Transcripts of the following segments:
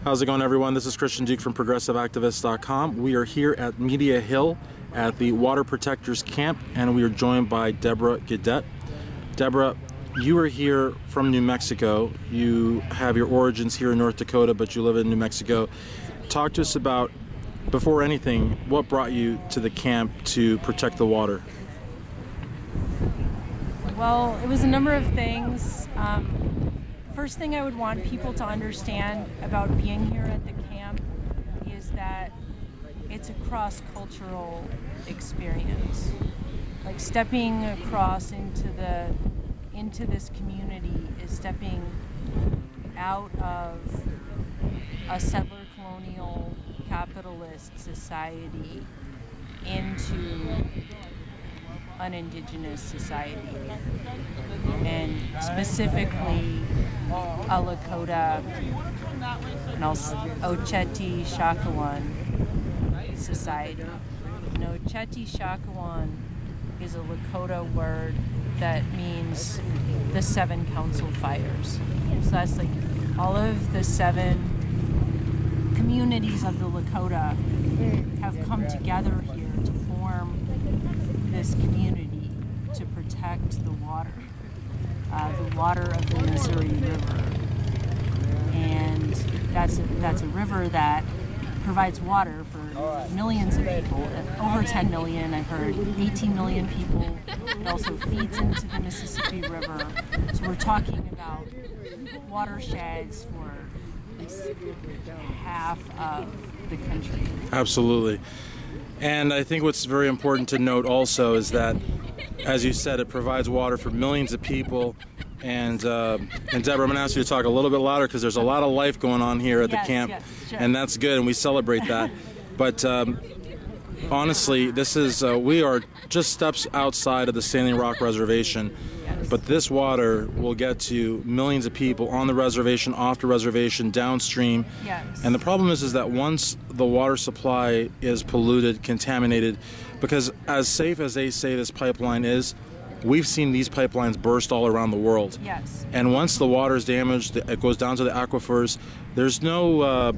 How's it going, everyone? This is Christian Duke from ProgressiveActivist.com. We are here at Media Hill at the Water Protectors Camp, and we are joined by Deborah Gaudet. Deborah, you are here from New Mexico. You have your origins here in North Dakota, but you live in New Mexico. Talk to us about, before anything, what brought you to the camp to protect the water? Well, it was a number of things. First thing I would want people to understand about being here at the camp is that it's a cross-cultural experience. Like stepping across into this community is stepping out of a settler colonial capitalist society into an indigenous society, and specifically a Lakota and also Oceti Shakawan society. You know, Oceti Shakawan is a Lakota word that means the 7 council fires. So that's like all of the 7 communities of the Lakota have come together here to form this community to protect the water of the Missouri River. And that's a river that provides water for millions of people, over 10 million, I've heard, 18 million people. It also feeds into the Mississippi River. So we're talking about watersheds for half of the country. Absolutely. And I think what's very important to note also is that, as you said, it provides water for millions of people. And Deborah, I'm going to ask you to talk a little bit louder because there's a lot of life going on here at the camp. Yes, sure. And that's good, and we celebrate that. But honestly, this is we are just steps outside of the Standing Rock Reservation. Yes. But this water will get to millions of people on the reservation, off the reservation, downstream. Yes. And the problem is that once the water supply is polluted, contaminated, because as safe as they say this pipeline is, we've seen these pipelines burst all around the world. Yes. And once the water is damaged, it goes down to the aquifers. There's no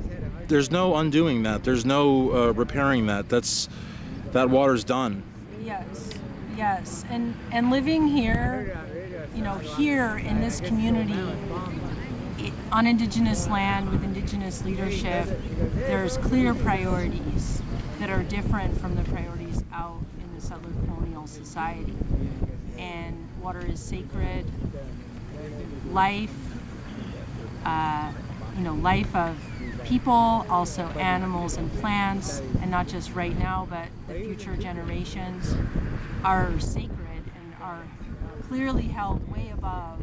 undoing that. There's no repairing that. That water's done. Yes. Yes. And living here, you know, here in this community, on indigenous land with indigenous leadership, there's clear priorities that are different from the priorities out in the settler colonial society. And water is sacred. Life, life of people, also animals and plants, and not just right now, but the future generations are sacred and are clearly held way above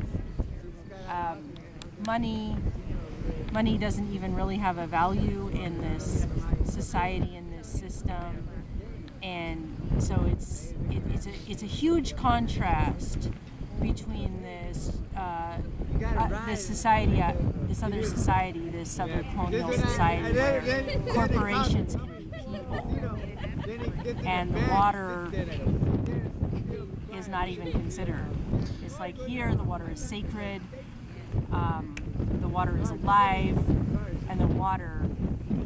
money. Money doesn't even really have a value in this society, in this system. And so it's a huge contrast between this society, this other society, this settler colonial society, where corporations can be people, and the water is not even considered. It's like here, the water is sacred, the water is alive, and the water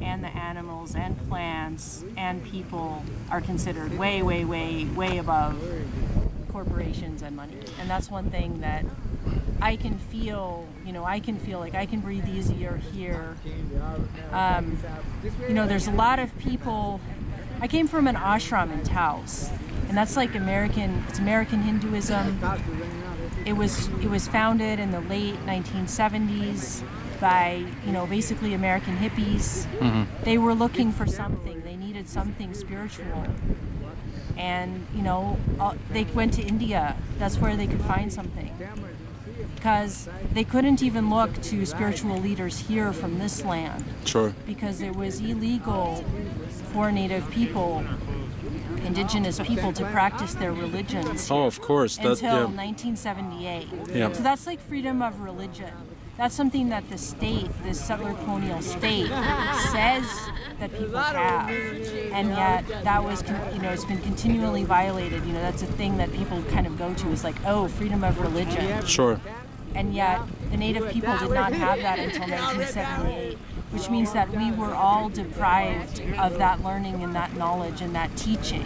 and the animals and plants and people are considered way, way, way, way above corporations and money. And that's one thing that I can feel, like I can breathe easier here. There's a lot of people. I came from an ashram in Taos, and that's like American Hinduism. It was founded in the late 1970s by, basically American hippies. Mm-hmm. They were looking for something. They needed something spiritual. And, they went to India. That's where they could find something. Because they couldn't even look to spiritual leaders here from this land. Sure. Because it was illegal for Native people, indigenous people, to practice their religions. Oh, of course. Until 1978. Yeah. So that's like freedom of religion. That's something that the state, this settler colonial state, says that people have, and yet that was, it's been continually violated. That's a thing that people kind of go to, is like, oh, freedom of religion. Sure. And yet the Native people did not have that until 1978. which means that we were all deprived of that learning and that knowledge and that teaching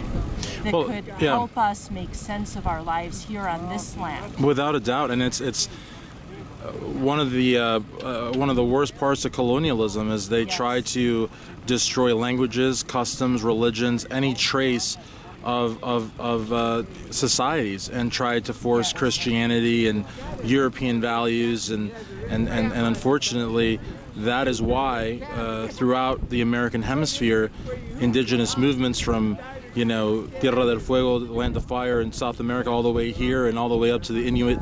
that could help us make sense of our lives here on this land. Without a doubt, and it's one of the worst parts of colonialism is they try to destroy languages, customs, religions, any trace of societies, and try to force Christianity and European values, and unfortunately that is why throughout the American hemisphere, indigenous movements from Tierra del Fuego, Land of Fire in South America, all the way here and all the way up to the Inuit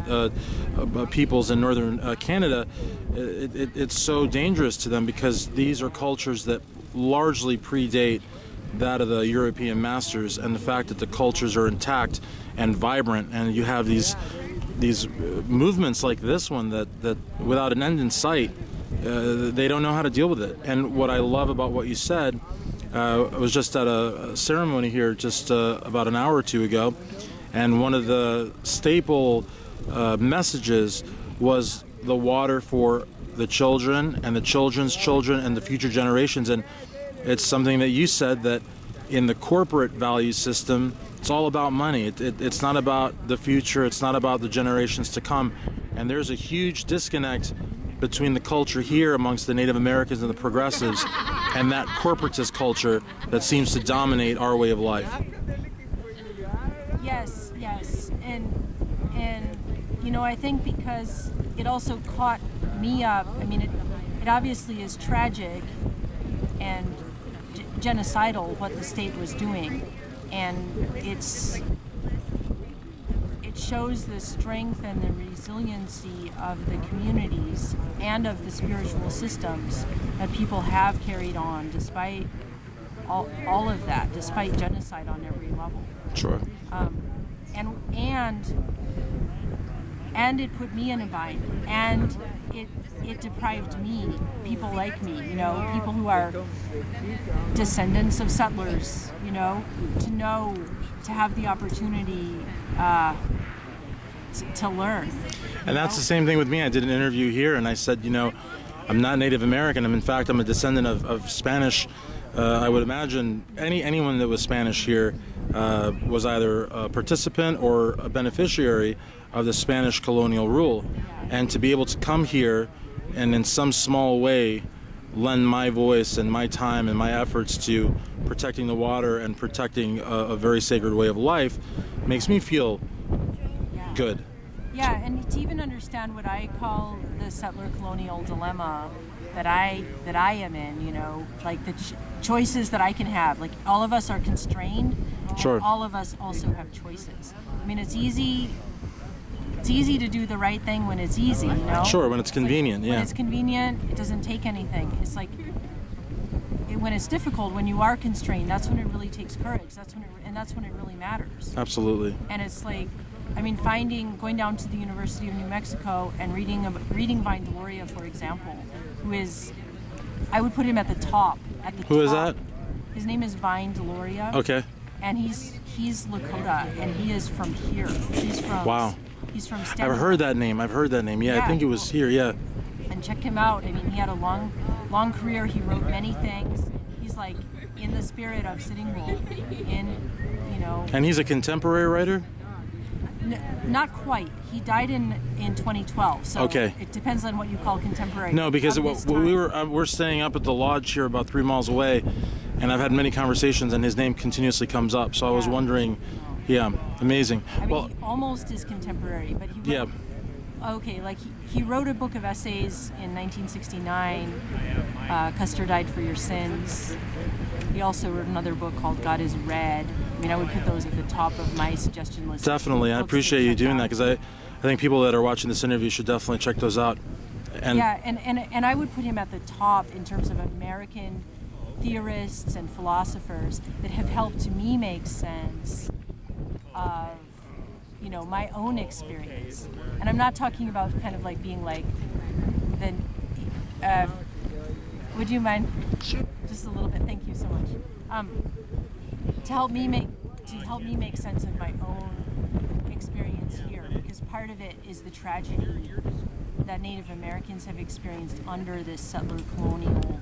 peoples in northern Canada, it's so dangerous to them because these are cultures that largely predate that of the European masters, and the fact that the cultures are intact and vibrant, and you have these movements like this one that without an end in sight, they don't know how to deal with it. And what I love about what you said, I was just at a ceremony here just about an hour or two ago, and one of the staple messages was the water for the children and the children's children and the future generations. And it's something that you said, that in the corporate value system, it's all about money. It's not about the future. It's not about the generations to come. And there's a huge disconnect between the culture here amongst the Native Americans and the progressives and that corporatist culture that seems to dominate our way of life. Yes. And I think because it also caught me up, it obviously is tragic and genocidal what the state was doing, and it shows the strength and the resiliency of the communities and of the spiritual systems that people have carried on despite all of that, despite genocide on every level. Sure. And it put me in a bind, and it deprived me, people like me, people who are descendants of settlers, to have the opportunity to learn. And that's the same thing with me. I did an interview here, and I said, I'm not Native American. In fact, I'm a descendant of Spanish. I would imagine anyone that was Spanish here was either a participant or a beneficiary of the Spanish colonial rule. And to be able to come here and in some small way lend my voice and my time and my efforts to protecting the water and protecting a very sacred way of life makes me feel good. Yeah, and to even understand what I call the settler colonial dilemma that I am in, like the choices that I can have. Like, all of us are constrained, Sure. and all of us also have choices. It's easy to do the right thing when it's easy, Sure, when it's convenient, When it's convenient, it doesn't take anything. It's like, when it's difficult, when you are constrained, that's when it really takes courage. That's when it really matters. Absolutely. And it's like, going down to the University of New Mexico and reading Vine Deloria, for example, who is, I would put him at the top. Who is that? His name is Vine Deloria. Okay. And he's Lakota, and he is from here. He's from Standing Rock. I've heard that name. Yeah, I think it was here. Yeah. And check him out. He had a long career. He wrote many things. He's like in the spirit of Sitting Bull. And he's a contemporary writer? Not quite. He died in 2012. So okay. It depends on what you call contemporary. No, because we're staying up at the lodge here about 3 miles away, and I've had many conversations, and his name continuously comes up. So I was wondering. Yeah, amazing. He almost is contemporary, but he wrote, okay, like he wrote a book of essays in 1969, Custer Died for Your Sins. He also wrote another book called God is Red. I would put those at the top of my suggestion list. Definitely, I appreciate you doing that, because I think people that are watching this interview should definitely check those out. And I would put him at the top in terms of American theorists and philosophers that have helped me make sense of my own experience. And I'm not talking about kind of like being like would you mind just a little bit? Thank you so much. To help me make sense of my own experience here, because part of it is the tragedy that Native Americans have experienced under this settler colonial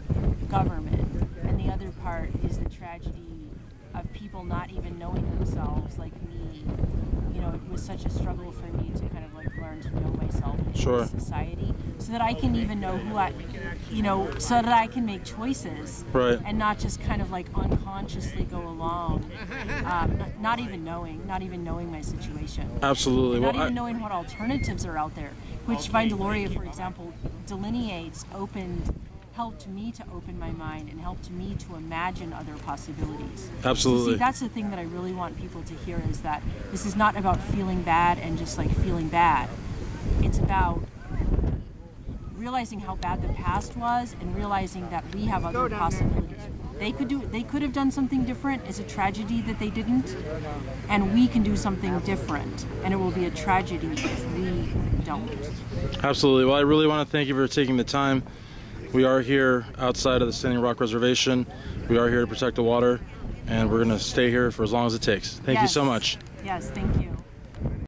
government, and the other part is the tragedy of people not even knowing themselves, like me. You know, it was such a struggle for me to kind of like learn to know myself in Sure. society, so that I can even know who I, you know, so that I can make choices, Right. and not just kind of like unconsciously go along, not even knowing my situation. Absolutely. Not even knowing what alternatives are out there, which Vine Deloria, for example, delineates, helped me to open my mind and helped me to imagine other possibilities. Absolutely. So see, that's the thing that I really want people to hear, is that this is not about feeling bad and just like feeling bad. It's about realizing how bad the past was and realizing that we have other possibilities. They could have done something different. It's a tragedy that they didn't, and we can do something different, and it will be a tragedy if we don't. Absolutely. Well, I really want to thank you for taking the time. We are here outside of the Standing Rock Reservation. We are here to protect the water, and we're going to stay here for as long as it takes. Thank you so much. Yes, thank you.